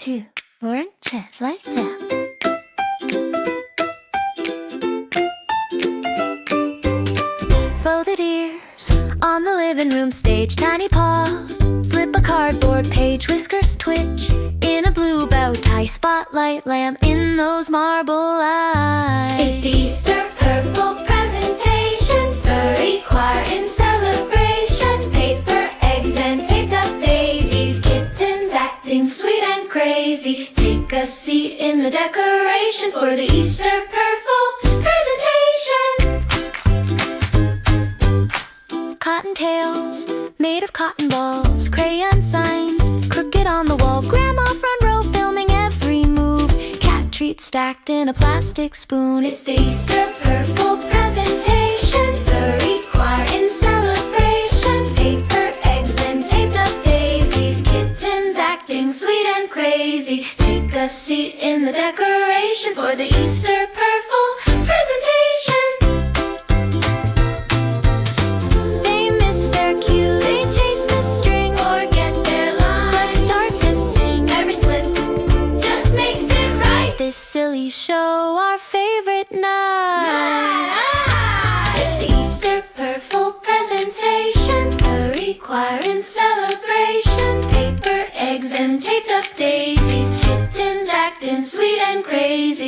2 oranges like that. Folded ears on the living room stage, tiny paws flip a cardboard page, whiskers twitch in a blue bow tie, spotlight lamp in those marble eyes. It's the Easter Purrful presentation, furry choir in celebration, paper, eggs and taped up daisies, kittens acting sweet and crazy. Take a seat in the decoration for the Easter Purrful presentation. Cottontails made of cotton balls, crayon signs crooked on the wall, grandma front row filming every move, cat treats stacked in a plastic spoon. It's the Easter Purrful presentation, furry choir in celebration, paper, eggs and taped up daisies, kittens acting sweet and crazy. Take a seat in the decoration for the Easter Purrful presentation. This silly show, our favorite night. It's the Easter Purrful presentation, furry choir in celebration, paper, eggs and taped up daisies, kittens acting sweet and crazy.